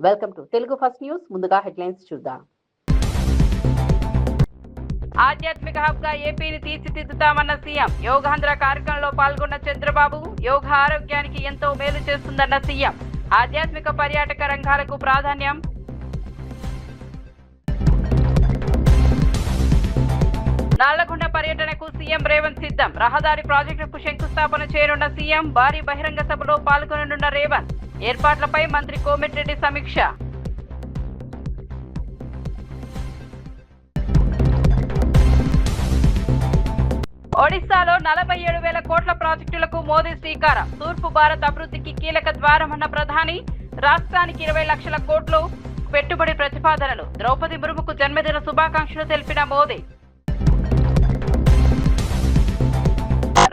Welcome to Telugu first news. ముందుగా headlines చూద్దాం. ఆధ్యాత్మిక హబ్ గా ఏపీని తీర్చిదిద్దుతామన్న సీఎం. యోగాంధ్ర కార్యక్రమంలో పాల్గొన్న చంద్రబాబు యోగ ఆరోగ్యానికి ఎంతో మేలు చేస్తుందన్న సీఎం. ఆధ్యాత్మిక పర్యాటక రంగాలకు ప్రాధాన్యం. నల్లగొండ పర్యటనకు సీఎం రేవంత్ సిద్ధం. రహదారి ప్రాజెక్టుకు శంకుస్థాపన చేయనున్న సీఎం. భారీ బహిరంగ సభలో పాల్గొననున్న రేవంత్. ఏర్పాట్లపై మంత్రి కోమటిరెడ్డి సమీక్ష. ఒడిశాలో 47,000 కోట్ల ప్రాజెక్టులకు మోదీ శ్రీకారం. తూర్పు భారత్ అభివృద్ధికి కీలక ద్వారమన్న ప్రధాని. రాష్ట్రానికి 20 లక్షల కోట్లు పెట్టుబడి ప్రతిపాదనలు. ద్రౌపది ముర్ముకు జన్మదిన శుభాకాంక్షలు తెలిపిన మోదీ.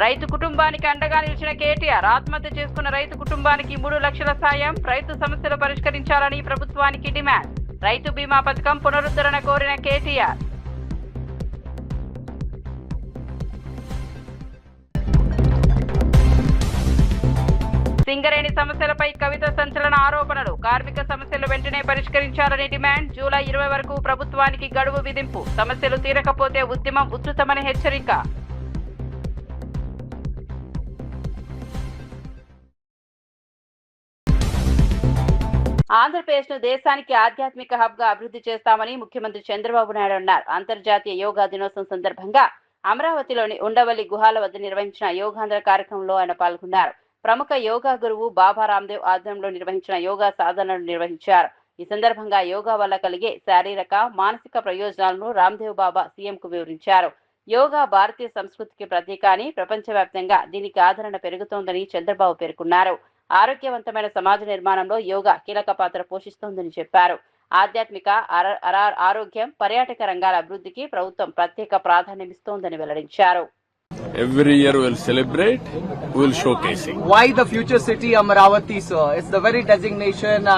రైతు కుటుంబానికి అండగా నిలిచిన కేటీఆర్. ఆత్మహత్య చేసుకున్న రైతు కుటుంబానికి 3 లక్షల సాయం. రైతు సమస్యలు పరిష్కరించాలని ప్రభుత్వానికి డిమాండ్. రైతు బీమా పథకం పునరుద్ధరణ కోరిన కేటీఆర్. సింగరేణి సమస్యలపై కవిత సంచలన ఆరోపణలు. కార్మిక సమస్యలు వెంటనే పరిష్కరించాలని డిమాండ్. జూలై 20 వరకు ప్రభుత్వానికి గడువు విధింపు. సమస్యలు తీరకపోతే ఉద్యమం ఉధృతమని హెచ్చరిక. ఆంధ్రప్రదేశ్ ను దేశానికి ఆధ్యాత్మిక హబ్ గా అభివృద్ధి చేస్తామని ముఖ్యమంత్రి చంద్రబాబు నాయుడు అన్నారు. అంతర్జాతీయ యోగా దినోత్సవం సందర్భంగా అమరావతిలోని ఉండవల్లి గుహాల వద్ద నిర్వహించిన యోగాంధ్ర కార్యక్రమంలో ఆయన పాల్గొన్నారు. ప్రముఖ యోగా గురువు బాబా రామ్దేవ్ ఆధ్వర్యంలో నిర్వహించిన యోగా సాధనలు నిర్వహించారు. ఈ సందర్భంగా యోగా వల్ల కలిగే శారీరక మానసిక ప్రయోజనాలను రామ్దేవ్ బాబా సీఎంకు వివరించారు. యోగా భారతీయ సంస్కృతికి ప్రతీక అని, ప్రపంచవ్యాప్తంగా దీనికి ఆదరణ పెరుగుతోందని చంద్రబాబు పేర్కొన్నారు. ఆరోగ్యవంతమైన సమాజ నిర్మాణంలో యోగా కీలక పాత్ర పోషిస్తోందని చెప్పారు. ఆధ్యాత్మిక ఆరోగ్యం, పర్యాటక రంగాల అభివృద్ధికి ప్రభుత్వం ప్రత్యేక ప్రాధాన్యమిస్తోందని వెల్లడించారు. Every year we'll celebrate, we'll showcasing. Why the future city Amaravati, sir? It's the very designation.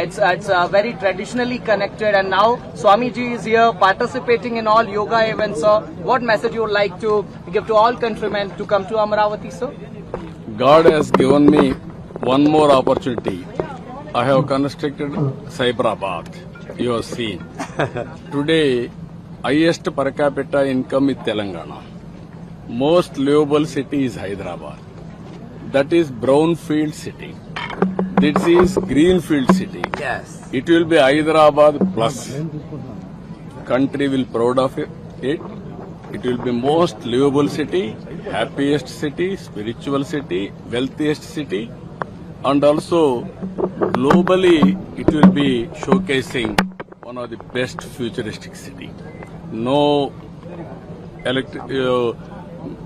It's very traditionally connected, and now Swamiji is here participating in all yoga events, sir. What message you would like to give to all countrymen to come to Amaravati, sir? God has given me one more opportunity. I have constructed Cyberabad. You have seen. Today, highest per capita income is Telangana. Most livable city is Hyderabad. That is brownfield city. This is greenfield city. Yes. It will be Hyderabad plus. Country will proud of it. It will be most livable city, happiest city, spiritual city, wealthiest city, and also globally it will be showcasing one of the best futuristic city. No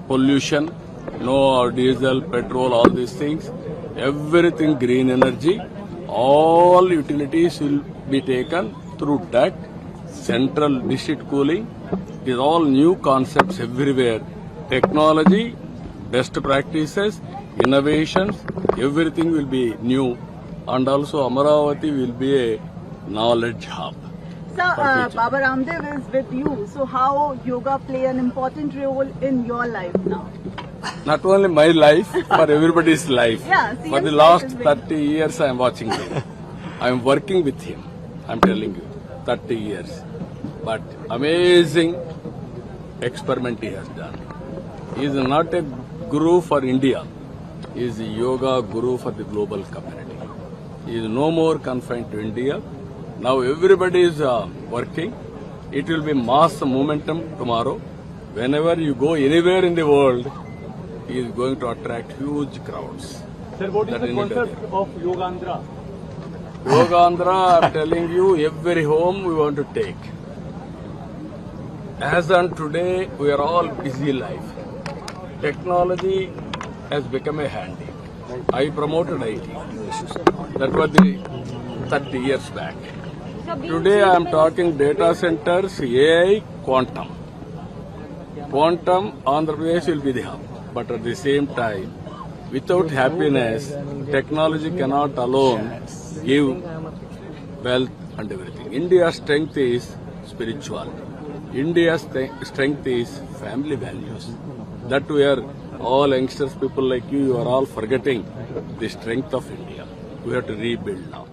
pollution, no diesel, petrol, all these things. Everything green energy. All utilities will be taken through that. Central district cooling. It is all new concepts everywhere. Technology, best practices, innovations, everything will be new. And also Amaravati will be a knowledge hub. Sir, Baba Ramdev is with you. So how yoga play an important role in your life now? Not only my life, for everybody's life. Yeah, for the last 30 years I am watching him. I am working with him. I am telling you, 30 years. But amazing experiment he has done. He is not a guru for India. He is a yoga guru for the global community. He is no more confined to India. Now everybody is working. It will be mass momentum tomorrow. Whenever you go anywhere in the world, he is going to attract huge crowds. Sir, what is the concept of Yogaandhra? Yogaandhra, I am telling you, every home we want to take. As on today, we are all busy life. Technology has become a handy. I promoted IT. That was the 30 years back. Today I am talking data centers, AI, quantum. Quantum, Andhra Pradesh will be the hub. But at the same time, without happiness, technology cannot alone give wealth and everything. India's strength is spirituality. India's strength is family values. That we are all youngsters, people like you are all forgetting the strength of India. We have to rebuild now.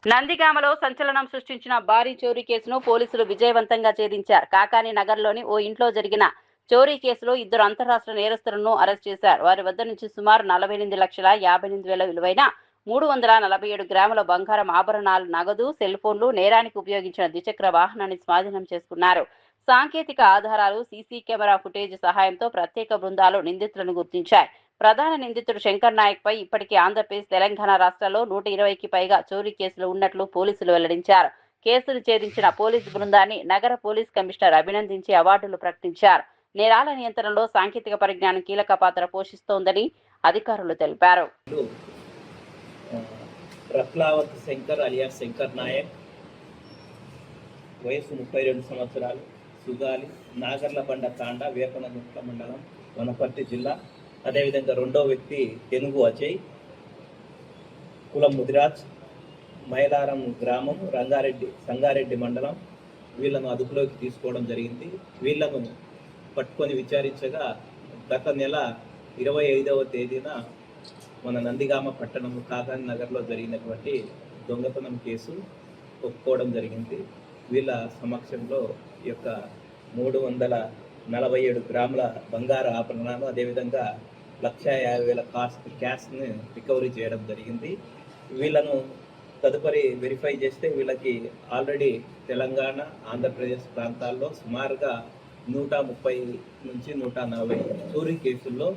నందిగామలో సంచలనం సృష్టించిన భారీ చోరీ కేసును పోలీసులు విజయవంతంగా ఛేదించారు. కాకాని నగర్లోని ఓ ఇంట్లో జరిగిన చోరీ కేసులో 2 అంతర్రాష్ట్ర నేరస్తులను అరెస్ట్ చేశారు. వారి వద్ద నుంచి సుమారు 48,58,000 విలువైన 347 గ్రాముల బంగారం ఆభరణాలు, నగదు, సెల్ ఫోన్లు, నేరానికి ఉపయోగించిన ద్విచక్ర వాహనాన్ని స్వాధీనం చేసుకున్నారు. సాంకేతిక ఆధారాలు, సీసీ కెమెరా ఫుటేజ్ సహాయంతో ప్రత్యేక బృందాలు నిందితులను గుర్తించాయి. ప్రధాన నిందితుడు శంకర్ నాయక్ పై ఇప్పటికే ఆంధ్రప్రదేశ్, తెలంగాణ రాష్ట్రాల్లో 120కి పైగా చోరీ కేసులు ఉన్నట్లు పోలీసులు వెల్లడించారు. కేసులు ఛేదించిన పోలీసు బృందాన్ని నగర పోలీస్ కమిషనర్ అభినందించి అవార్డులు ప్రకటించారు. నేరాల నియంత్రణలో సాంకేతిక పరిజ్ఞానం కీలక పాత్ర పోషిస్తోందని అధికారులు తెలిపారు. రత్లావత్ శంకర్ అలియాస్ శంకర్ నాయక్, వయసు 32 సంవత్సరాలు, సుగాలి, నాగర్లబండ తాండా, వేపనగుట్ట మండలం, వనపర్తి జిల్లా. అదేవిధంగా రెండో వ్యక్తి తెనుగు అజయ్, కులం ముదిరాజ్, మైలారం గ్రామం, సంగారెడ్డి మండలం. వీళ్ళను అదుపులోకి తీసుకోవడం జరిగింది. వీళ్ళను పట్టుకొని విచారించగా గత నెల 25వ తేదీన మన నందిగామ పట్టణం కాకాని నగర్లో జరిగినటువంటి దొంగతనం కేసు ఒప్పుకోవడం జరిగింది. వీళ్ళ సమక్షంలో ఈ యొక్క 347 గ్రాముల బంగారు ఆభరణాలు, అదేవిధంగా 1,50,000 క్యాష్ని రికవరీ చేయడం జరిగింది. వీళ్ళను తదుపరి వెరిఫై చేస్తే వీళ్ళకి ఆల్రెడీ తెలంగాణ, ఆంధ్రప్రదేశ్ ప్రాంతాల్లో సుమారుగా 130 నుంచి 140 చోరీ కేసుల్లో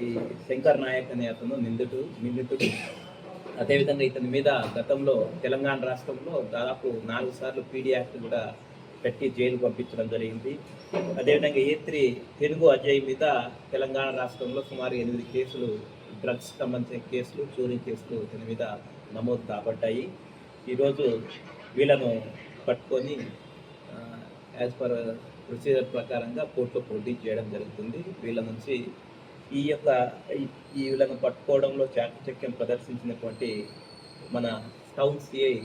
ఈ శంకర్ నాయక్ అనే అతను నిందితుడు. అదేవిధంగా ఇతని మీద గతంలో తెలంగాణ రాష్ట్రంలో దాదాపు 4 సార్లు పీడీ యాక్ట్ కూడా పెట్టి జైలు పంపించడం జరిగింది. అదేవిధంగా ఏ3 తెలుగు అజయ్ మీద తెలంగాణ రాష్ట్రంలో సుమారు 8 కేసులు, డ్రగ్స్ సంబంధించిన కేసులు, చోరీ కేసులు ఇతని మీద నమోదు కాబడ్డాయి. ఈరోజు వీళ్ళను పట్టుకొని యాజ్ పర్ ప్రొసీజర్ ప్రకారంగా కోర్టులో ప్రొడ్యూస్ చేయడం జరుగుతుంది. వీళ్ళ నుంచి వీళ్ళను పట్టుకోవడంలో చాకచక్యం ప్రదర్శించినటువంటి మన టౌన్ సిఐ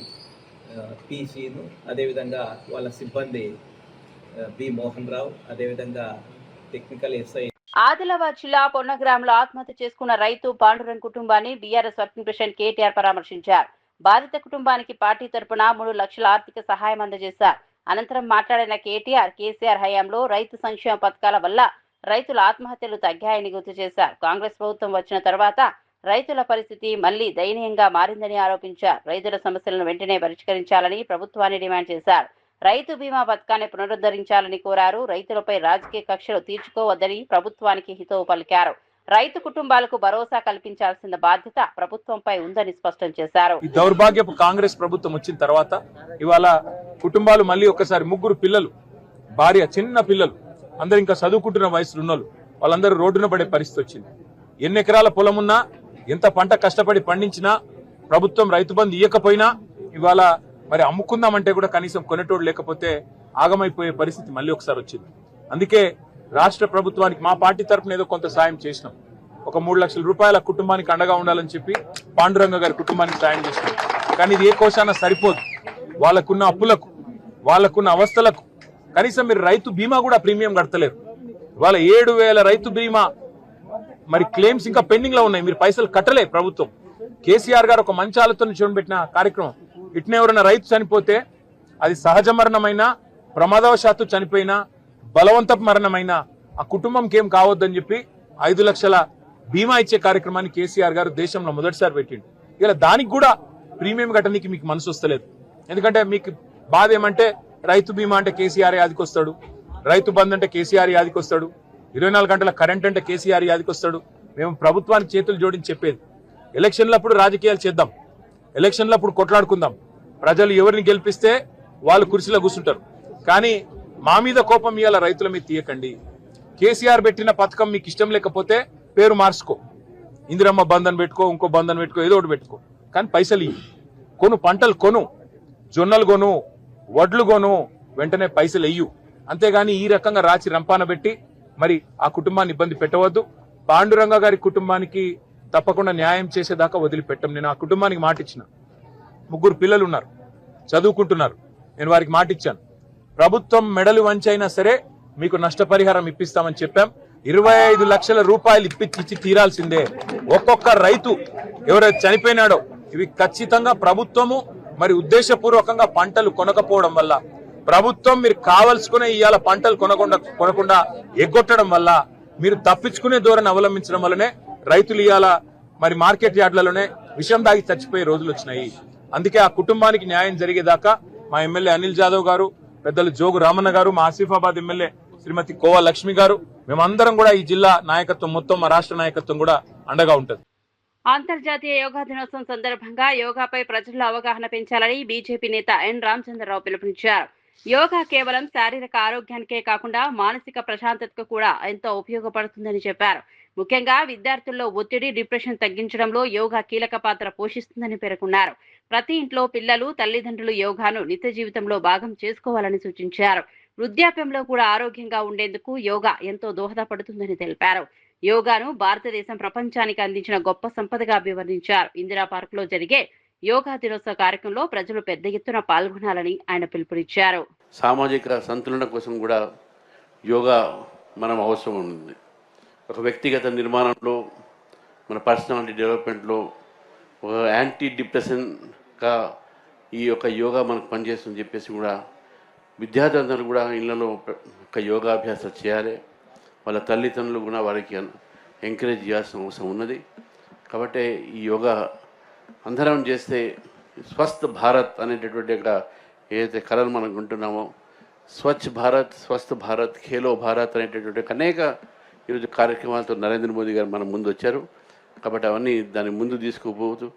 పీసీను, అదేవిధంగా వాళ్ళ సిబ్బంది బి మోహన్ రావు, అదేవిధంగా టెక్నికల్ ఎస్ఐ. ఆదిలాబాద్ జిల్లా పొన్నగ్రామంలో ఆత్మహత్య చేసుకున్న రైతు పాండురంగ్ కుటుంబాన్ని బీఆర్ఎస్ వర్కింగ్ ప్రెసిడెంట్ కేటీఆర్ పరామర్శించారు. బాధిత కుటుంబానికి పార్టీ తరపున 3 లక్షల ఆర్థిక సహాయం అందజేశారు. అనంతరం మాట్లాడిన కేసీఆర్ హయాంలో రైతు సంక్షేమ పథకాల వల్ల రైతుల ఆత్మహత్యలు తగ్గాయని గుర్తు చేశారు. కాంగ్రెస్ ప్రభుత్వం వచ్చిన తర్వాత రైతుల పరిస్థితి మళ్లీ దయనీయంగా మారిందని ఆరోపించారు. రైతుల సమస్యలను వెంటనే పరిష్కరించాలని ప్రభుత్వాన్ని డిమాండ్ చేశారు. రైతు బీమా పథకాన్ని పునరుద్ధరించాలని కోరారు. రైతులపై రాజకీయ కక్షలు తీర్చుకోవద్దని ప్రభుత్వానికి హితవు పలికారు. రైతు కుటుంబాలకు భరోసా కల్పించాల్సిన బాధ్యత ప్రభుత్వంపై ఉందని స్పష్టం చేశారు. ఈ దౌర్భాగ్యపు కాంగ్రెస్ ప్రభుత్వం వచ్చిన తర్వాత ఇవాళ కుటుంబాలు మళ్ళీ ఒకసారి 3 పిల్లలు, భార్య, చిన్న పిల్లలు, అందరు ఇంకా చదువుకుంటున్న వయసులో ఉన్నోళ్ళు, వాళ్ళందరూ రోడ్డున పడే పరిస్థితి వచ్చింది. ఎన్ని ఎకరాల పొలం ఉన్నా, ఎంత పంట కష్టపడి పండించినా, ప్రభుత్వం రైతు బంధు ఇవ్వకపోయినా ఇవాళ మరి అమ్ముకుందామంటే కూడా కనీసం కొనేటోడు లేకపోతే ఆగమైపోయే పరిస్థితి మళ్ళీ ఒకసారి వచ్చింది. అందుకే రాష్ట్ర ప్రభుత్వానికి మా పార్టీ తరఫున ఏదో కొంత సాయం చేసినాం. ఒక 3 లక్షల రూపాయల కుటుంబానికి అండగా ఉండాలని చెప్పి పాండురంగ గారి కుటుంబానికి సాయం చేసినాం. కానీ ఇది ఏ కోశాన సరిపోదు. వాళ్ళకున్న అప్పులకు, వాళ్ళకున్న అవస్థలకు కనీసం మీరు రైతు బీమా కూడా ప్రీమియం కడతలేరు. ఇవాళ 7,000 రైతు బీమా మరి క్లెయిమ్స్ ఇంకా పెండింగ్ లో ఉన్నాయి. మీరు పైసలు కట్టలే ప్రభుత్వం. కేసీఆర్ గారు ఒక మంచి ఆలోచన చూడబెట్టిన కార్యక్రమం. ఇట్నే ఎవరైనా రైతు చనిపోతే అది సహజ మరణమైనా, ప్రమాదవశాత్తు చనిపోయినా, బలవంతపు మరణమైనా ఆ కుటుంబంకి ఏం కావద్దని చెప్పి 5 లక్షల బీమా ఇచ్చే కార్యక్రమాన్ని కేసీఆర్ గారు దేశంలో మొదటిసారి పెట్టిండు. ఇలా దానికి కూడా ప్రీమియం కట్టడానికి మీకు మనసు వస్తలేదు. ఎందుకంటే మీకు బాధ ఏమంటే రైతు బీమా అంటే కేసీఆర్ యాదికి వస్తాడు, రైతు బంధు అంటే కేసీఆర్ యాదికి వస్తాడు, 24 గంటల కరెంట్ అంటే కేసీఆర్ యాదికి వస్తాడు. మేము ప్రభుత్వానికి చేతులు జోడించి చెప్పేది, ఎలక్షన్లప్పుడు రాజకీయాలు చేద్దాం, ఎలక్షన్లప్పుడు కొట్లాడుకుందాం. ప్రజలు ఎవరిని గెలిపిస్తే వాళ్ళు కుర్చీలో కూర్చుంటారు. కానీ మా మీద కోపం ఇవాళ రైతుల మీద తీయకండి. కేసీఆర్ పెట్టిన పథకం మీకు ఇష్టం లేకపోతే పేరు మార్చుకో, ఇందిరమ్మ బంధన్ పెట్టుకో, ఇంకో బంధన్ పెట్టుకో, ఏదో ఒకటి పెట్టుకో. కానీ పైసలు ఇవ్వు, కొను, పంటలు కొను, జొన్నలు కొను, వడ్లు కొను, వెంటనే పైసలు వెయ్యు. అంతేగాని ఈ రకంగా రాచి రంపాన పెట్టి మరి ఆ కుటుంబాన్ని ఇబ్బంది పెట్టవద్దు. పాండురంగ గారి కుటుంబానికి తప్పకుండా న్యాయం చేసేదాకా వదిలిపెట్టం. నేను ఆ కుటుంబానికి మాట ఇచ్చిన. 3 పిల్లలు ఉన్నారు, చదువుకుంటున్నారు. నేను వారికి మాట ఇచ్చాను, ప్రభుత్వం మెడలు వంచైనా సరే మీకు నష్టపరిహారం ఇప్పిస్తామని చెప్పాం. 25 లక్షల రూపాయలు ఇచ్చి తీరాల్సిందే. ఒక్కొక్క రైతు ఎవరైతే చనిపోయినాడో ఇవి ఖచ్చితంగా ప్రభుత్వము మరి ఉద్దేశపూర్వకంగా పంటలు కొనకపోవడం వల్ల, ప్రభుత్వం మీరు కావలసుకునే ఇవాళ పంటలు కొనకుండా ఎగ్గొట్టడం వల్ల, మీరు తప్పించుకునే ధోరణి అవలంబించడం వల్లనే రైతులు ఇవాళ మరి మార్కెట్ యార్డ్లలోనే విషం దాగి చచ్చిపోయే రోజులు వచ్చినాయి. అందుకే ఆ కుటుంబానికి న్యాయం జరిగేదాకా మా ఎమ్మెల్యే అనిల్ జాదవ్ గారు, పెద్దలు జోగు రామన్న గారు, మా ఆసిఫాబాద్ ఎమ్మెల్యే శ్రీమతి కోవా లక్ష్మి గారు, మేమందరం కూడా ఈ జిల్లా నాయకత్వం మొత్తం, మా రాష్ట్ర నాయకత్వం కూడా అండగా ఉంటుంది. అంతర్జాతీయ యోగా దినోత్సవం సందర్భంగా యోగాపై ప్రజల్లో అవగాహన పెంచాలని బీజేపీ నేత ఎన్ రామచంద్రరావు పిలుపునిచ్చారు. యోగా కేవలం శారీరక ఆరోగ్యానికే కాకుండా మానసిక ప్రశాంతతకు కూడా ఎంతో ఉపయోగపడుతుందని చెప్పారు. ముఖ్యంగా విద్యార్థుల్లో ఒత్తిడి, డిప్రెషన్ తగ్గించడంలో యోగా కీలక పాత్ర పోషిస్తుందని పేర్కొన్నారు. ప్రతి ఇంట్లో పిల్లలు, తల్లిదండ్రులు యోగాను నిత్య జీవితంలో భాగం చేసుకోవాలని సూచించారు. వృద్ధాప్యంలో కూడా ఆరోగ్యంగా ఉండేందుకు యోగా ఎంతో దోహదపడుతుందని తెలిపారు. యోగాను భారతదేశం ప్రపంచానికి అందించిన గొప్ప సంపదగా అభివర్ణించారు. ఇందిరా పార్క్ లో జరిగే యోగా దినోత్సవ కార్యక్రమంలో ప్రజలు పెద్ద ఎత్తున పాల్గొనాలని ఆయన పిలుపునిచ్చారు. సామాజిక సంతులన కోసం కూడా యోగా మనం అవసరం ఉంది. ఒక వ్యక్తిగత నిర్మాణంలో, మన పర్సనాలిటీ డెవలప్మెంట్లో, ఒక యాంటీ డిప్రెషన్గా ఈ యొక్క యోగా మనకు పనిచేస్తుందని చెప్పేసి కూడా విద్యార్థులందరూ కూడా ఇళ్లలో ఒక యోగాభ్యాసం చేయాలి. వాళ్ళ తల్లిదండ్రులు కూడా వారికి ఎంకరేజ్ చేయాల్సిన అవసరం ఉన్నది. కాబట్టి ఈ యోగా అందరం చేస్తే స్వస్థ భారత్ అనేటటువంటి ఒక ఏదైతే కళను మనం ఉంటున్నామో, స్వచ్ఛ భారత్, స్వస్థ భారత్, ఖేలో భారత్ అనేటటువంటి అనేక ఈరోజు కార్యక్రమాలతో నరేంద్ర మోదీ గారు మన ముందు వచ్చారు. కాబట్టి అవన్నీ దాన్ని ముందు తీసుకుపోతూ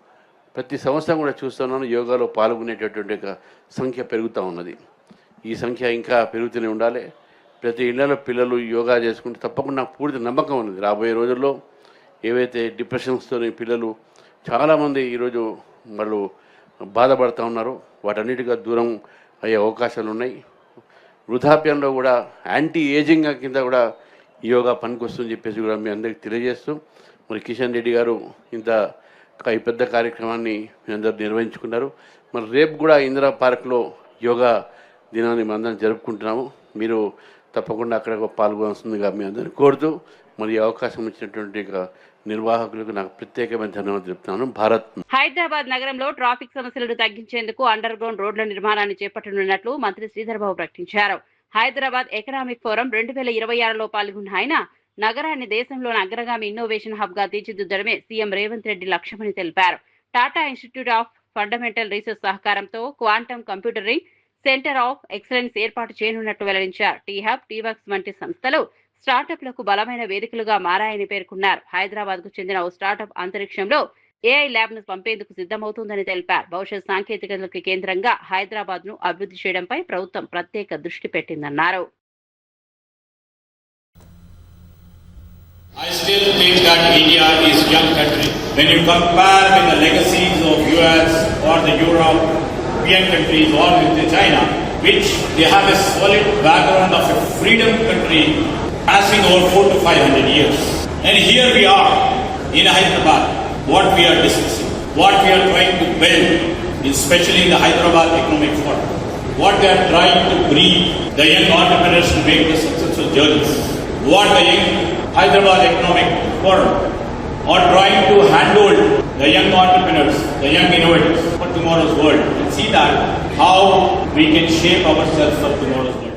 ప్రతి సంవత్సరం కూడా చూస్తున్నాను యోగాలో పాల్గొనేటటువంటి ఒక సంఖ్య పెరుగుతూ ఉన్నది. ఈ సంఖ్య ఇంకా పెరుగుతూనే ఉండాలి. ప్రతి ఇళ్లలో పిల్లలు యోగా చేసుకుంటే తప్పకుండా పూర్తి నమ్మకం ఉన్నది. రాబోయే రోజుల్లో ఏవైతే డిప్రెషన్స్తో పిల్లలు చాలామంది ఈరోజు వాళ్ళు బాధపడుతూ ఉన్నారో వాటన్నిటిగా దూరం అయ్యే అవకాశాలు ఉన్నాయి. వృద్ధాప్యంలో కూడా యాంటీ ఏజింగ్ కింద కూడా యోగా పనికొస్తుందని చెప్పేసి కూడా మీ అందరికీ తెలియజేస్తూ, మరి కిషన్ రెడ్డి గారు ఇంత ఈ పెద్ద కార్యక్రమాన్ని మీ అందరూ నిర్వహించుకున్నారు. మరి రేపు కూడా ఇందిరా పార్క్లో యోగా దినాన్ని మేము అందరం జరుపుకుంటున్నాము. మీరు తప్పకుండా అక్కడ పాల్గొనాల్సిందిగా మీ అందరిని కోరుతూ, మరి అవకాశం ఇచ్చినటువంటి నిర్వాహకులకు నాకు ప్రత్యేకమైన ధన్యవాదాలు చెప్తున్నాను. భారత్. హైదరాబాద్ నగరంలో ట్రాఫిక్ సమస్యలను తగ్గించేందుకు అండర్ గ్రౌండ్ రోడ్ల నిర్మాణాన్ని చేపట్టనున్నట్లు మంత్రి శ్రీధర్ బాబు ప్రకటించారు. హైదరాబాద్ ఎకనామిక్ ఫోరం 2026లో పాల్గొన్న ఆయన నగరాన్ని దేశంలోని అగ్రగామి ఇన్నోవేషన్ హబ్ గా తీర్చిదిద్దడమే సీఎం రేవంత్ రెడ్డి లక్ష్యమని తెలిపారు. Tata Institute of Fundamental Research సహకారంతో quantum computing centre of excellence ఏర్పాటు చేయనున్నట్లు వెల్లడించారు. టీ హబ్, టీవర్క్స్ వంటి సంస్థలు స్టార్టప్లకు బలమైన వేదికలుగా మారాయని పేర్కొన్నారు. హైదరాబాద్ కు చెందిన ఓ స్టార్టప్ అంతరిక్షంలో ఏఐ ల్యాబ్ ను పంపేందుకు సిద్ధమవుతుందని తెలిపారు. భవిష్యత్ సాంకేతికతలకు కేంద్రంగా హైదరాబాద్ ను అభివృద్ధి చేయడంపై ప్రభుత్వం ప్రత్యేక దృష్టి పెట్టిందన్నారు. I still think that India is a young country. When you compare with the legacies of US or the European countries or with the China, which they have a solid background of a freedom country passing over 400 to 500 years. And here we are in Hyderabad, what we are discussing, what we are trying to build, especially in the Hyderabad Economic Forum, what they are trying to breed the young entrepreneurs to make the successful journeys, what the young Hyderabad Economic Forum are trying to handle the young entrepreneurs, the young innovators for tomorrow's world, and see that how we can shape ourselves for tomorrow's world.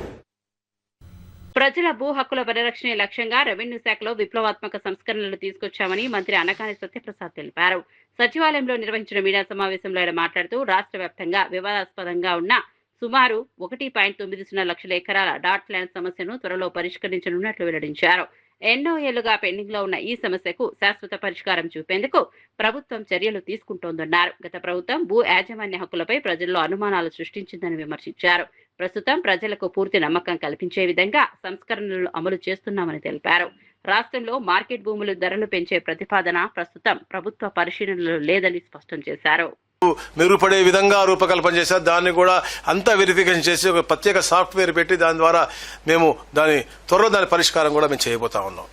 ప్రజల భూ హక్కుల పరిరక్షణ లక్ష్యంగా revenue శాఖలో విప్లవాత్మక సంస్కరణలు తీసుకొచ్చామని మంత్రి అనకాని సత్యప్రసాద్ తెలిపారు. సచివాలయంలో నిర్వహించిన మీడియా సమావేశంలో ఆయన మాట్లాడుతూ రాష్ట్ర వ్యాప్తంగా వివాదాస్పదంగా ఉన్న సుమారు 1.90 లక్షల ఎకరాల డాట్ ల్యాండ్ సమస్యను త్వరలో పరిష్కరించనున్నట్లు వెల్లడించారు. ఎన్నో ఏళ్లుగా పెండింగ్ లో ఉన్న ఈ సమస్యకు శాశ్వత పరిష్కారం చూపేందుకు ప్రభుత్వం చర్యలు తీసుకుంటోందన్నారు. గత ప్రభుత్వం భూ యాజమాన్య హక్కులపై ప్రజల్లో అనుమానాలు సృష్టించిందని విమర్శించారు. ప్రస్తుతం ప్రజలకు పూర్తి నమ్మకం కల్పించే విధంగా సంస్కరణలు అమలు చేస్తున్నామని తెలిపారు. రాష్ట్రంలో మార్కెట్ భూముల ధరలు పెంచే ప్రతిపాదన ప్రస్తుతం ప్రభుత్వ పరిశీలనలో లేదని స్పష్టం చేశారు. మెరుగుపడే విధంగా రూపకల్పన చేశారు. దాన్ని కూడా అంతా వెరిఫికేషన్ చేసి ఒక ప్రత్యేక సాఫ్ట్వేర్ పెట్టి దాని ద్వారా మేము త్వరలో దాని పరిష్కారం కూడా మేము చేయబోతా ఉన్నాం.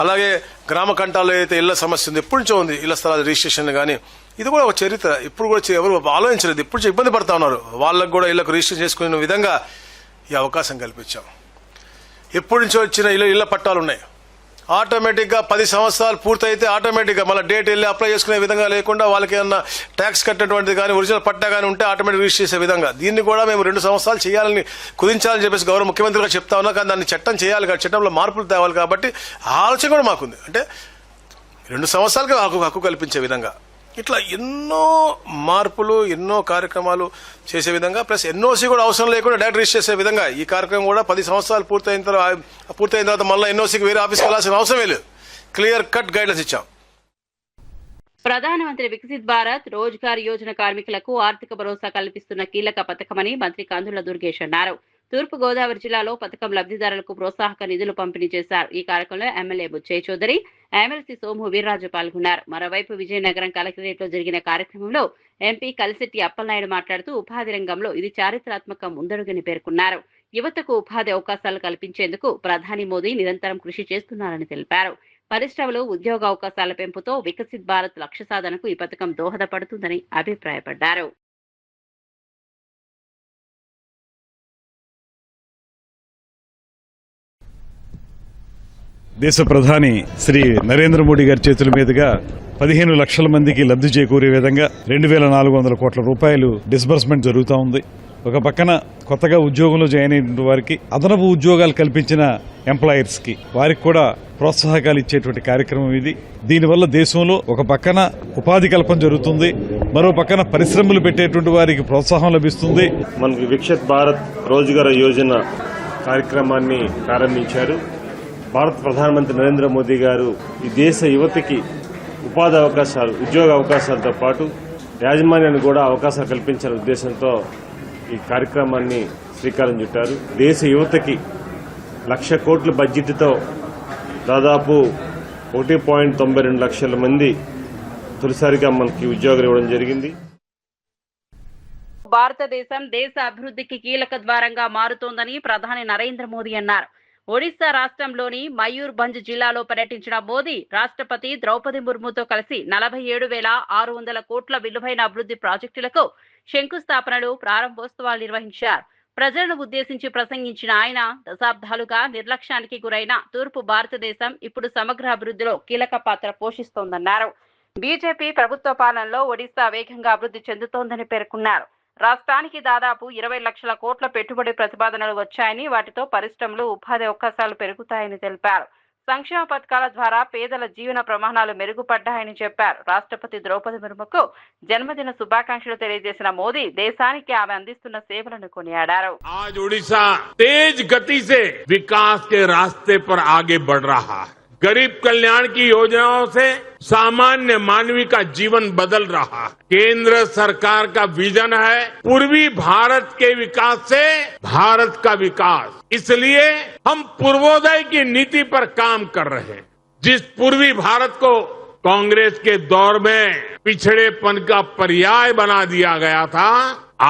అలాగే గ్రామ కంటాల్లో అయితే ఇళ్ల సమస్య ఉంది, ఎప్పటి నుంచో ఉంది, ఇళ్ల స్థలాల రిజిస్ట్రేషన్ కానీ ఇది కూడా ఒక చరిత్ర. ఇప్పుడు కూడా ఎవరు ఆలోచించలేదు, ఇప్పుడు ఇబ్బంది పడతా ఉన్నారు. వాళ్ళకు కూడా ఇళ్లకు రిజిస్ట్రేషన్ చేసుకునే విధంగా ఈ అవకాశం కల్పించాం. ఎప్పటి నుంచో వచ్చిన ఇళ్ల పట్టాలు ఉన్నాయి, ఆటోమేటిక్గా 10 సంవత్సరాలు పూర్తయితే ఆటోమేటిక్గా మళ్ళీ డేట్ వెళ్ళి అప్లై చేసుకునే విధంగా లేకుండా వాళ్ళకి ఏమన్నా ట్యాక్స్ కట్టినటువంటిది కానీ ఒరిజినల్ పట్టా కానీ ఉంటే ఆటోమేటిక్ రిజిస్టర్ చేసే విధంగా దీన్ని కూడా మేము 2 సంవత్సరాలు చేయాలని కుదించాలని చెప్పేసి గౌరవ ముఖ్యమంత్రి గారు చెప్తా ఉన్నాం. కానీ దాన్ని చట్టం చేయాలి కాబట్టి చట్టంలో మార్పులు తేవాలి కాబట్టి ఆ ఆలోచన కూడా మాకుంది. అంటే 2 సంవత్సరాలకి హక్కు కల్పించే విధంగా ఇట్లా ఎన్నో మార్పులు ఎన్నో కార్యక్రమాలు చేసే విధంగా ప్లస్ ఎన్ఓసి కూడా అవసరం లేకుండా డైరెక్ట్ రిజిస్టర్ చేసే విధంగా ఈ కార్యక్రమం కూడా 10 సంవత్సరాలు పూర్తయిన తర్వాత మళ్ళీ ఎన్ఓసికి వేరే ఆఫీస్కి వెళ్ళాల్సిన అవసరమే లేదు. క్లియర్ కట్ గైడ్లైన్స్ ఇచ్చాం. ప్రధానమంత్రి వికసిత్ భారత్ రోజ్గార్ యోజన కార్మికులకు ఆర్థిక భరోసా కల్పిస్తున్న కీలక పథకమని మంత్రి కందుల దుర్గేష్ అన్నారు. తూర్పు గోదావరి జిల్లాలో పథకం లబ్ధిదారులకు ప్రోత్సాహక నిధులు పంపిణీ చేశారు. ఈ కార్యక్రమంలో ఎమ్మెల్యే బుచ్చయ్య చౌదరి, ఎమ్మెల్సీ సోము వీర్రాజు పాల్గొన్నారు. మరోవైపు విజయనగరం కలెక్టరేట్ లో జరిగిన కార్యక్రమంలో ఎంపీ కలిశెట్టి అప్పలనాయుడు మాట్లాడుతూ ఉపాధి రంగంలో ఇది చారిత్రాత్మక ముందడుగని పేర్కొన్నారు. యువతకు ఉపాధి అవకాశాలు కల్పించేందుకు ప్రధాని మోదీ నిరంతరం కృషి చేస్తున్నారని తెలిపారు. పరిశ్రమలు ఉద్యోగ అవకాశాల పెంపుతో వికసిత్ భారత్ లక్ష్య సాధనకు ఈ పథకం దోహదపడుతుందని అభిప్రాయపడ్డారు. దేశ ప్రధాని శ్రీ నరేంద్ర మోడీ గారి చేతుల మీదుగా 15 లక్షల మందికి లబ్ధి చేకూరే విధంగా 2,400 కోట్ల రూపాయలు డిస్బర్స్మెంట్ జరుగుతూ ఉంది. ఒక పక్కన కొత్తగా ఉద్యోగంలో జాయిన్ అయిన వారికి అదనపు ఉద్యోగాలు కల్పించిన ఎంప్లాయర్స్ కి వారికి కూడా ప్రోత్సాహకాలు ఇచ్చేటువంటి కార్యక్రమం ఇది. దీనివల్ల దేశంలో ఒక పక్కన ఉపాధి కల్పన జరుగుతుంది, మరో పక్కన పరిశ్రమలు పెట్టేటువంటి వారికి ప్రోత్సాహం లభిస్తుంది. మనకి వికసిత్ భారత్ రోజ్గార్ యోజన కార్యక్రమాన్ని ప్రారంభించారు. భారత ప్రధానమంత్రి నరేంద్ర మోదీ గారు ఈ దేశ యువతకి ఉపాధి అవకాశాలు, ఉద్యోగ అవకాశాలతో పాటు యాజమాన్యాన్ని కూడా అవకాశాలు కల్పించాలనే ఉద్దేశంతో ఈ కార్యక్రమాన్ని శ్రీకారం చుట్టారు. దేశ యువతకి 1,00,000 కోట్ల బడ్జెట్తో దాదాపు 1.92 లక్షల మంది తొలిసారిగా మనకి ఉద్యోగాలు ఇవ్వడం జరిగింది. భారతదేశం దేశ అభివృద్ధికి కీలక ద్వారంగా మారుతోందని ప్రధాని నరేంద్ర మోదీ అన్నారు. ఒడిశా రాష్ట్రంలోని మయూర్భంజ్ జిల్లాలో పర్యటించిన మోదీ రాష్ట్రపతి ద్రౌపది ముర్ముతో కలిసి 47,600 కోట్ల విలువైన అభివృద్ధి ప్రాజెక్టులకు శంకుస్థాపనలు, ప్రారంభోత్సవాలు నిర్వహించారు. ప్రజలను ఉద్దేశించి ప్రసంగించిన ఆయన దశాబ్దాలుగా నిర్లక్ష్యానికి గురైన తూర్పు భారతదేశం ఇప్పుడు సమగ్ర అభివృద్ధిలో కీలక పాత్ర పోషిస్తోందన్నారు. బీజేపీ ప్రభుత్వ పాలనలో ఒడిశా వేగంగా అభివృద్ధి చెందుతోందని పేర్కొన్నారు. రాష్ట్రానికి దాదాపు 20 లక్షల కోట్ల పెట్టుబడి ప్రతిపాదనలు వచ్చాయని, వాటితో పరిశ్రమలు, ఉపాధి అవకాశాలు పెరుగుతాయని తెలిపారు. సంక్షేమ పథకాల ద్వారా పేదల జీవన ప్రమాణాలు మెరుగుపడ్డాయని చెప్పారు. రాష్ట్రపతి ద్రౌపది ముర్ముకు జన్మదిన శుభాకాంక్షలు తెలియజేసిన మోదీ దేశానికి ఆమె అందిస్తున్న సేవలను కొనియాడారు. आज ओडिशा तेज गति से विकास के रास्ते पर आगे बढ़ रहा है. गरीब कल्याण की योजनाओं से सामान्य मानवी का जीवन बदल रहा है. केंद्र सरकार का विजन है पूर्वी भारत के विकास से भारत का विकास. इसलिए हम पूर्वोदय की नीति पर काम कर रहे हैं. जिस पूर्वी भारत को कांग्रेस के दौर में पिछड़ेपन का पर्याय बना दिया गया था,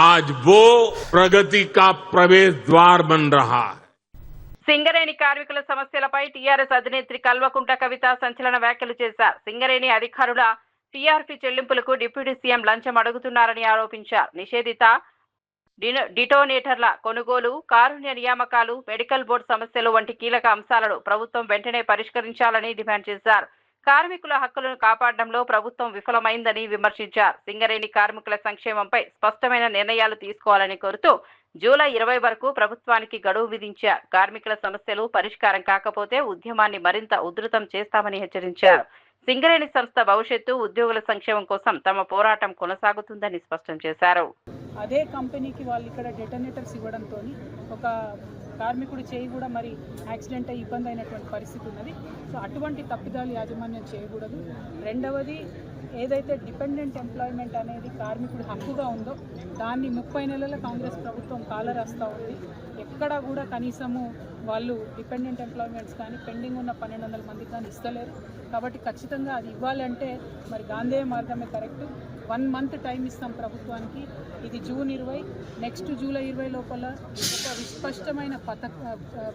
आज वो प्रगति का प्रवेश द्वार बन रहा है. సింగరేణి కార్మికుల సమస్యలపై టీఆర్ఎస్ అధినేత్రి కల్వకుంట కవిత సంచలన వ్యాఖ్యలు చేశారు. సింగరేణి అధికారుల టీఆర్పీ చెల్లింపులకు డిప్యూటీ సీఎం లంచం అడుగుతున్నారని ఆరోపించారు. నిషేధిత డిటోనేటర్ల కొనుగోలు, కారుణ్య నియామకాలు, మెడికల్ బోర్డు సమస్యలు వంటి కీలక అంశాలను ప్రభుత్వం వెంటనే పరిష్కరించాలని డిమాండ్ చేశారు. కార్మికుల హక్కులను కాపాడడంలో ప్రభుత్వం విఫలమైందని విమర్శించారు. సింగరేణి కార్మికుల సంక్షేమంపై స్పష్టమైన నిర్ణయాలు తీసుకోవాలని కోరుతూ జూలై 20 వరకు ప్రభుత్వానికి గడువు విధించారు. కార్మికుల సమస్యలు పరిష్కారం కాకపోతే ఉద్యమాన్ని మరింత ఉధృతం చేస్తామని హెచ్చరించారు. సింగరేణి సంస్థ భవిష్యత్తు, ఉద్యోగుల సంక్షేమం కోసం తమ పోరాటం కొనసాగుతుందని స్పష్టం చేశారు. అదే కంపెనీకి వాళ్ళు ఇక్కడ డెటోనేటర్స్ ఇవ్వడంతో ఒక కార్మికుడు చేయి కూడా మరి యాక్సిడెంట్ అయ్యి ఇబ్బంది అయినటువంటి పరిస్థితి ఉన్నది. సో అటువంటి తప్పిదాలు యాజమాన్యం చేయకూడదు. రెండవది, ఏదైతే డిపెండెంట్ ఎంప్లాయ్మెంట్ అనేది కార్మికుడు హక్కుగా ఉందో దాన్ని 30 నెలల కాంగ్రెస్ ప్రభుత్వం కాలరాస్తా ఉంది. ఎక్కడా కూడా కనీసము వాళ్ళు డిపెండెంట్ ఎంప్లాయ్మెంట్స్ కానీ పెండింగ్ ఉన్న 1200 మందికి కానీ ఇస్తలేరు. కాబట్టి ఖచ్చితంగా అది ఇవ్వాలంటే మరి గాంధేయ మార్గమే కరెక్ట్. 1 మంత్ టైం ఇస్తాం ప్రభుత్వానికి. ఇది జూన్ 20, నెక్స్ట్ జూలై 20 లోపల ఒక విస్పష్టమైన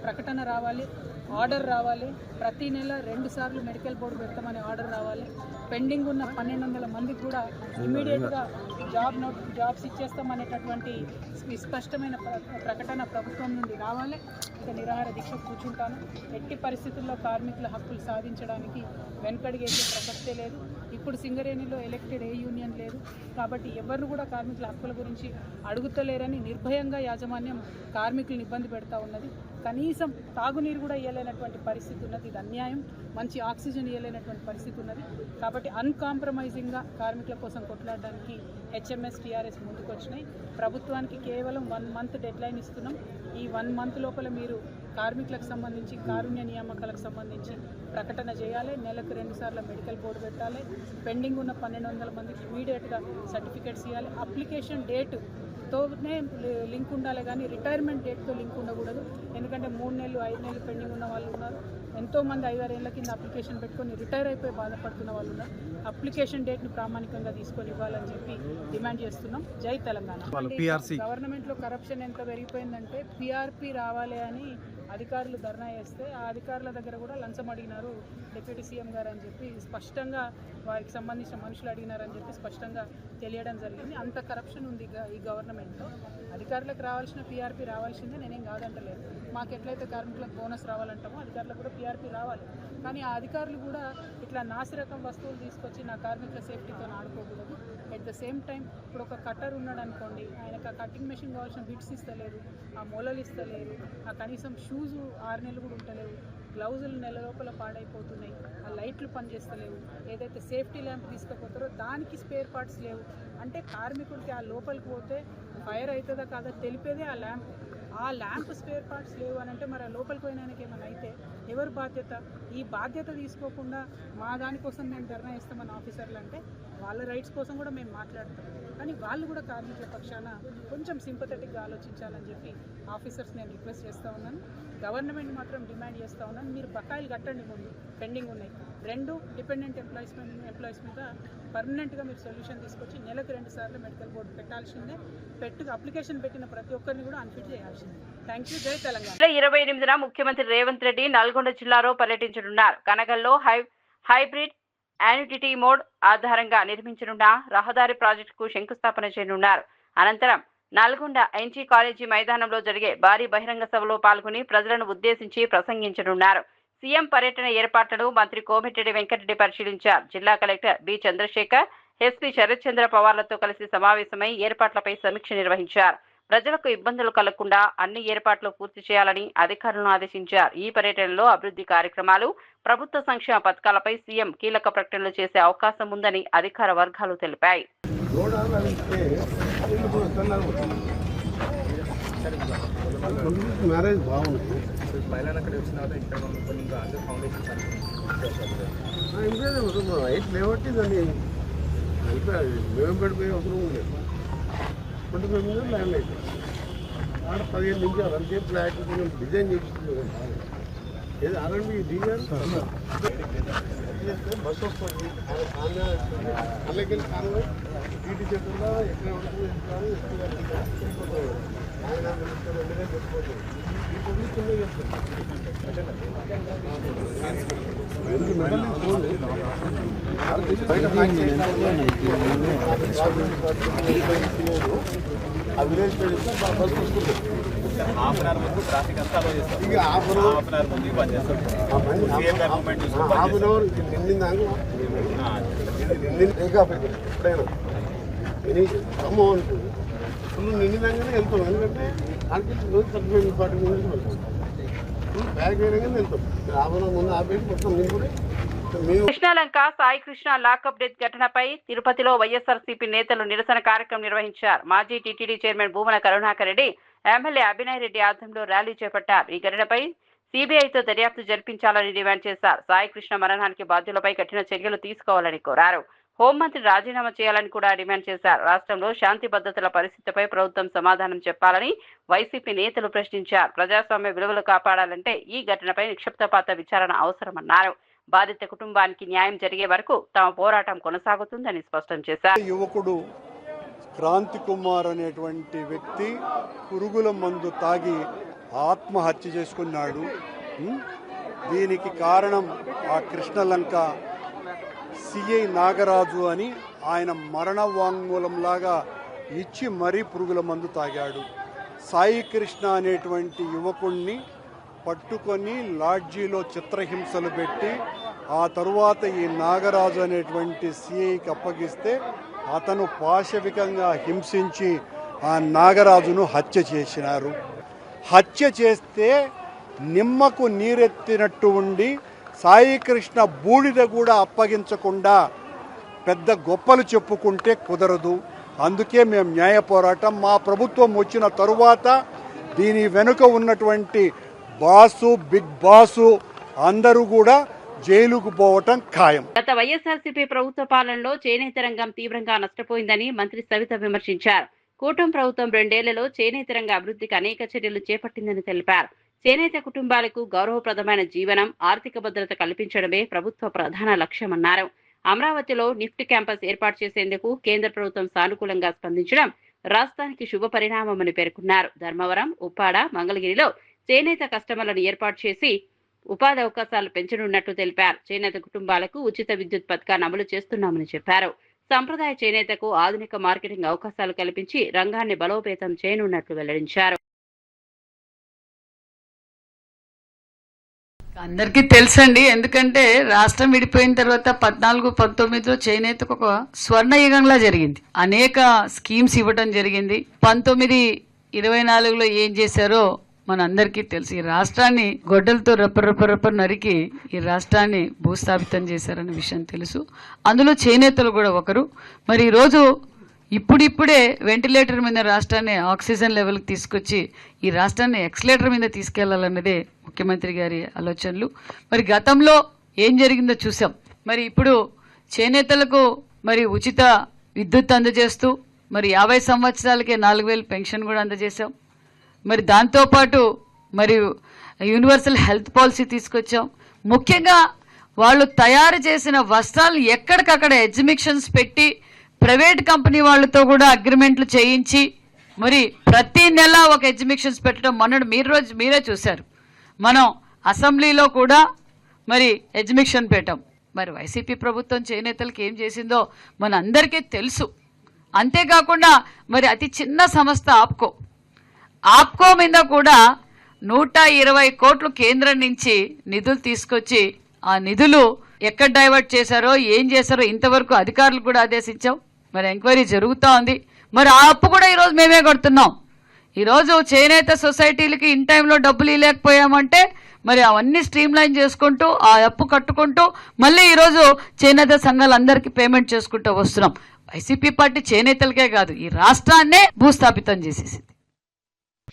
ప్రకటన రావాలి, ఆర్డర్ రావాలి. ప్రతి నెల 2 సార్లు మెడికల్ బోర్డు పెడతామనే ఆర్డర్ రావాలి. పెండింగ్ ఉన్న 1200 మందికి కూడా ఇమ్మీడియట్గా జాబ్స్ ఇచ్చేస్తాం అనేటటువంటి స్పష్టమైన ప్రకటన ప్రభుత్వం నుండి రావాలి. ఇక నిరాహార దీక్ష కూర్చుంటాను. ఎట్టి పరిస్థితుల్లో కార్మికుల హక్కులు సాధించడానికి వెనుకడిగేసే ప్రసక్తే లేదు. ఇప్పుడు సింగరేణిలో ఎలక్టెడ్ ఏ యూనియన్ లేదు కాబట్టి ఎవరు కూడా కార్మికుల హక్కుల గురించి అడుగుతలేరని నిర్భయంగా యాజమాన్యం కార్మికులను ఇబ్బంది పెడతా ఉన్నది. కనీసం తాగునీరు కూడా ఇవ్వలేనటువంటి పరిస్థితి ఉన్నది. ఇది అన్యాయం. మంచి ఆక్సిజన్ ఇవ్వలేనటువంటి పరిస్థితి ఉన్నది. కాబట్టి అన్కాంప్రమైజింగ్గా కార్మికుల కోసం కొట్లాడడానికి హెచ్ఎంఎస్ టీఆర్ఎస్ ముందుకు వచ్చినాయి. ప్రభుత్వానికి కేవలం 1 మంత్ డెడ్ లైన్ ఇస్తున్నాం. ఈ 1 మంత్ లోపల మీరు కార్మికులకు సంబంధించి కారుణ్య నియామకాలకు సంబంధించి ప్రకటన చేయాలి. నెలకు 2 సార్లు మెడికల్ బోర్డు పెట్టాలి. పెండింగ్ ఉన్న 1200 మందికి ఇమీడియట్గా సర్టిఫికేట్స్ ఇవ్వాలి. అప్లికేషన్ డేట్తోనే లింక్ ఉండాలి కానీ రిటైర్మెంట్ డేట్తో లింక్ ఉండకూడదు. ఎందుకంటే 3 నెలలు 5 నెలలు పెండింగ్ ఉన్న వాళ్ళు ఉన్నారు. ఎంతోమంది 5-6 ఏళ్ల కింద అప్లికేషన్ పెట్టుకొని రిటైర్ అయిపోయి బాధపడుతున్న వాళ్ళు ఉన్నారు. అప్లికేషన్ డేట్ను ప్రామాణికంగా తీసుకొని ఇవ్వాలని చెప్పి డిమాండ్ చేస్తున్నాం. జై తెలంగాణ. గవర్నమెంట్లో కరప్షన్ ఎంత పెరిగిపోయిందంటే పీఆర్పీ రావాలి అని అధికారులు ధర్నా చేస్తే ఆ అధికారుల దగ్గర కూడా లంచం అడిగినారు డిప్యూటీ సీఎం గారు అని చెప్పి స్పష్టంగా వారికి సంబంధించిన మనుషులు అడిగినారని చెప్పి స్పష్టంగా తెలియడం జరిగింది. అంత కరప్షన్ ఉంది ఈ గవర్నమెంట్లో. అధికారులకు రావాల్సిన పీఆర్పీ రావాల్సిందే, నేనేం కాదంటలేదు. మాకు ఎట్లయితే కార్మికులకు బోనస్ రావాలంటామో అధికారులకు కూడా పీఆర్పీ రావాలి. కానీ ఆ అధికారులు కూడా ఇట్లా నాసిరకం వస్తువులు తీసుకొచ్చి నా కార్మికుల సేఫ్టీతో ఆడుకోకూడదు. ఎట్ ద సేమ్ టైం ఇప్పుడు ఒక కట్టర్ ఉన్నాడు అనుకోండి, ఆయనకు ఆ కటింగ్ మెషిన్ కావాల్సిన బిట్స్ ఇస్తలేరు, ఆ మొలలు ఇస్తలేరు, ఆ కనీసం షూస్ 6 నెలలు కూడా ఉంటలేవు, గ్లౌజులు నెల లోపల పాడైపోతున్నాయి, ఆ లైట్లు పనిచేస్తలేవు, ఏదైతే సేఫ్టీ ల్యాంప్ తీసుకుపోతారో దానికి స్పేర్ పార్ట్స్ లేవు. అంటే కార్మికుడికి ఆ లోపలికి పోతే ఫైర్ అవుతుందా కాదా తెలిపేదే ఆ ల్యాంప్. ఆ ల్యాంప్ స్పేర్ పార్ట్స్ లేవు అని అంటే మరి ఆ లోపలికి పోయినానికి ఏమైనా అయితే ఎవరు బాధ్యత? ఈ బాధ్యత తీసుకోకుండా మా దానికోసం మేము ధర్నా ఇస్తామని ఆఫీసర్లు అంటే వాళ్ళ రైట్స్ కోసం కూడా మేము మాట్లాడతాం. కానీ వాళ్ళు కూడా కార్మికుల పక్షాన కొంచెం సింపథెటిక్గా ఆలోచించాలని చెప్పి ఆఫీసర్స్ నేను రిక్వెస్ట్ చేస్తూ ఉన్నాను. గవర్నమెంట్ మాత్రం డిమాండ్ చేస్తూ ఉన్నాను, మీరు బకాయిలు కట్టండి. ముందు పెండింగ్ ఉన్నాయి 2 డిపెండెంట్ ఎంప్లాయీస్ మీద పర్మనెంట్గా మీరు సొల్యూషన్ తీసుకొచ్చి నెలకు 2 సార్లు మెడికల్ బోర్డు పెట్టాల్సిందే. అప్లికేషన్ పెట్టిన ప్రతి ఒక్కరిని కూడా అన్ఫిట్ చేయాల్సిందే. Thank you. జై తెలంగాణ. 28న ముఖ్యమంత్రి రేవంత్ రెడ్డి నల్గొండ జిల్లాలో పర్యటించనున్నారు. కనగల్లో హైబ్రిడ్ యాన్యుటీ మోడ్ ఆధారంగా నిర్మించనున్న రహదారి ప్రాజెక్టుకు శంకుస్థాపన చేయనున్నారు. అనంతరం నల్గొండ ఎన్జీ కాలేజీ మైదానంలో జరిగే భారీ బహిరంగ సభలో పాల్గొని ప్రజలను ఉద్దేశించి ప్రసంగించనున్నారు. సీఎం పర్యటన ఏర్పాట్లను మంత్రి కోమటిరెడ్డి వెంకటరెడ్డి పరిశీలించారు. జిల్లా collector B Chandrashekar, SP Sarath Chandra పవార్లతో కలిసి సమావేశమై ఏర్పాట్లపై సమీక్ష నిర్వహించారు. ప్రజలకు ఇబ్బందులు కలగకుండా అన్ని ఏర్పాట్లు పూర్తి చేయాలని అధికారులను ఆదేశించారు. ఈ పర్యటనలో అభివృద్ధి కార్యక్రమాలు, ప్రభుత్వ సంక్షేమ పథకాలపై సీఎం కీలక ప్రకటనలు చేసే అవకాశం ఉందని అధికార వర్గాలు తెలిపాయి. మ్యారేజ్ బాగుంది. లేవట్టి దాన్ని మేము పడిపోయే అవసరం లేదు. 25 నిమిషాలు ల్యాండ్ అయితే ఆడ 15 నిమిషాలు అంతే ఫ్లాట్ డిజైన్ చేపిస్తుంది. ఏది ఆర్ఎండ్బి డిజైన్ చేస్తే బస్సు వస్తుంది. అలాగే కారణం టీటీ చేతుల్లో ఎక్కడ ఉంటుంది ఆయన చెప్పుకోవచ్చు. ఈ పబ్లిక్ కింద చేస్తారు. ఆ విలేజ్ బస్ తీసుకుంటారు. హాఫ్ అన్ అవర్ ముందు ట్రాఫిక్ అంతా అలో చేస్తారు. ఇక హాఫ్ అన్ అవర్ ముందు పని చేస్తారు. హాఫ్ అన్ అవర్ నిండిందాక ఎప్పుడైనా ఖమ్మం అనుకుంది ఫుల్ నిండిందాకనే వెళ్తాం. ఎందుకంటే అనిపించి రోజు 35-40 మినిట్స్ వెళ్తాం. ఫుల్ బ్యాగ్ అయినాకనే వెళ్తాం. హాఫ్ అన్ అవర్ ముందు ఆపేసి మొత్తం నింపుడే. కృష్ణాలంక సాయి కృష్ణ లాకప్ డెత్ ఘటనపై తిరుపతిలో వైఎస్ఆర్సీపీ నేతలు నిరసన కార్యక్రమం నిర్వహించారు. మాజీ TTD chairman Bhumana Karunakar Reddy, MLA Abhinay Reddy ఆధ్వర్యంలో ర్యాలీ చేపట్టారు. ఈ ఘటనపై సీబీఐతో దర్యాప్తు జరిపించాలని డిమాండ్ చేశారు. సాయి కృష్ణ మరణానికి బాధ్యులపై కఠిన చర్యలు తీసుకోవాలని కోరారు. హోంమంత్రి రాజీనామా చేయాలని కూడా డిమాండ్ చేశారు. రాష్ట్రంలో శాంతి భద్రతల పరిస్థితిపై ప్రభుత్వం సమాధానం చెప్పాలని వైసీపీ నేతలు ప్రశ్నించారు. ప్రజాస్వామ్య విలువలు కాపాడాలంటే ఈ ఘటనపై నిక్షిప్తపాత విచారణ అవసరమన్నారు. బాధిత కుటుంబానికి న్యాయం జరిగే వరకు తమ పోరాటం కొనసాగుతుందని స్పష్టం చేశారు. యువకుడు క్రాంతి కుమార్ అనేటువంటి వ్యక్తి పురుగుల మందు తాగి ఆత్మహత్య చేసుకున్నాడు. దీనికి కారణం ఆ కృష్ణలంక సిఐ నాగరాజు అని ఆయన మరణ వాంగ్మూలంలాగా ఇచ్చి మరీ పురుగుల మందు తాగాడు. సాయి కృష్ణ అనేటువంటి యువకుణ్ణి పట్టుకొని లాడ్జీలో చిత్రహింసలు పెట్టి ఆ తరువాత ఈ నాగరాజు అనేటువంటి సిఐకి అప్పగిస్తే అతను పాశవికంగా హింసించి ఆ నాగరాజును హత్య చేసినారు. హత్య చేస్తే నిమ్మకు నీరెత్తినట్టు ఉండి సాయి కృష్ణ బూడిద కూడా అప్పగించకుండా పెద్ద గొప్పలు చెప్పుకుంటే కుదరదు. అందుకే మేము న్యాయ పోరాటం మా ప్రభుత్వం వచ్చిన తరువాత దీని వెనుక ఉన్నటువంటి బాసు బిగ్ బాసు అందరూ కూడా జైలుకు పోవటం ఖాయం. గత వైఎస్ఆర్సీపీ ప్రభుత్వ పాలనలో చేనేత రంగం తీవ్రంగా నష్టపోయిందని మంత్రి సవిత విమర్శించారు. కూటమి ప్రభుత్వం 2 ఏళ్లలో చేనేత రంగ అభివృద్ధికి అనేక చర్యలు చేపట్టిందని తెలిపారు. చేనేత కుటుంబాలకు గౌరవప్రదమైన జీవనం, ఆర్థిక భద్రత కల్పించడమే ప్రభుత్వ ప్రధాన లక్ష్యమన్నారు. అమరావతిలో నిఫ్ట్ క్యాంపస్ ఏర్పాటు చేసేందుకు కేంద్ర ప్రభుత్వం సానుకూలంగా స్పందించడం రాష్ట్రానికి శుభ పరిణామమని పేర్కొన్నారు. ధర్మవరం, ఉప్పాడ, మంగళగిరిలో చేనేత కస్టమర్లను ఏర్పాటు చేసి ఉపాధి అవకాశాలు పెంచనున్నట్లు తెలిపారు. చేనేత కుటుంబాలకు ఉచిత విద్యుత్ పథకాన్ని అమలు చేస్తున్నామని చెప్పారు. సంప్రదాయ చేనేతకు ఆధునిక మార్కెటింగ్ అవకాశాలు కల్పించి రంగాన్ని బలోపేతం చేయనున్నట్లు వెల్లడించారు. అందరికీ తెలుసండి, ఎందుకంటే రాష్ట్రం విడిపోయిన తర్వాత 14-19లో చేనేతకు ఒక స్వర్ణయుగంలా జరిగింది. అనేక స్కీమ్స్ ఇవ్వడం జరిగింది. 19-24లో ఏం చేశారో మన అందరికీ తెలుసు. ఈ రాష్ట్రాన్ని గొడ్డలతో రప్ప నరికి ఈ రాష్ట్రాన్ని భూస్థాపితం చేశారనే విషయం తెలుసు. అందులో చేనేతలు కూడా ఒకరు. మరి ఈరోజు ఇప్పుడిప్పుడే వెంటిలేటర్ మీద రాష్ట్రాన్ని ఆక్సిజన్ లెవెల్కి తీసుకొచ్చి ఈ రాష్ట్రాన్ని ఎక్సలేటర్ మీద తీసుకెళ్లాలన్నదే ముఖ్యమంత్రి గారి ఆలోచనలు. మరి గతంలో ఏం జరిగిందో చూసాం. మరి ఇప్పుడు చేనేతలకు మరి ఉచిత విద్యుత్ అందజేస్తూ మరి 50 సంవత్సరాలకే 4,000 పెన్షన్ కూడా అందజేశాం. మరి దాంతోపాటు మరి యూనివర్సల్ హెల్త్ పాలసీ తీసుకొచ్చాం. ముఖ్యంగా వాళ్ళు తయారు చేసిన వస్త్రాలు ఎక్కడికక్కడ ఎగ్జిబిషన్స్ పెట్టి ప్రైవేట్ కంపెనీ వాళ్ళతో కూడా అగ్రిమెంట్లు చేయించి మరి ప్రతి నెల ఒక ఎగ్జిబిషన్స్ పెట్టడం మీరే చూశారు. మనం అసెంబ్లీలో కూడా మరి ఎగ్జిబిషన్ పెట్టాం. మరి వైసీపీ ప్రభుత్వం చేనేతలకు ఏం చేసిందో మన అందరికీ తెలుసు. అంతేకాకుండా మరి అతి చిన్న సంస్థ ఆప్కో మీద కూడా 120 కోట్లు కేంద్రం నుంచి నిధులు తీసుకొచ్చి ఆ నిధులు ఎక్కడ డైవర్ట్ చేశారో ఏం చేశారో ఇంతవరకు అధికారులు కూడా ఆదేశించాం. మరి ఎంక్వైరీ జరుగుతూ ఉంది. మరి ఆ అప్పు కూడా ఈరోజు మేమే కడుతున్నాం. ఈరోజు చేనేత సొసైటీలకి ఇన్ టైంలో డబ్బులు ఇవ్వలేకపోయామంటే మరి అవన్నీ స్ట్రీమ్ లైన్ చేసుకుంటూ ఆ అప్పు కట్టుకుంటూ మళ్ళీ ఈరోజు చేనేత సంఘాలందరికీ పేమెంట్ చేసుకుంటూ వస్తున్నాం. వైసీపీ పార్టీ చేనేతలకే కాదు ఈ రాష్ట్రాన్నే భూస్థాపితం చేసేసింది.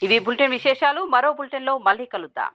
ఇవి బులెటిన్ విశేషాలు. మరో బులెటిన్లో మళ్ళీ కలుద్దాం.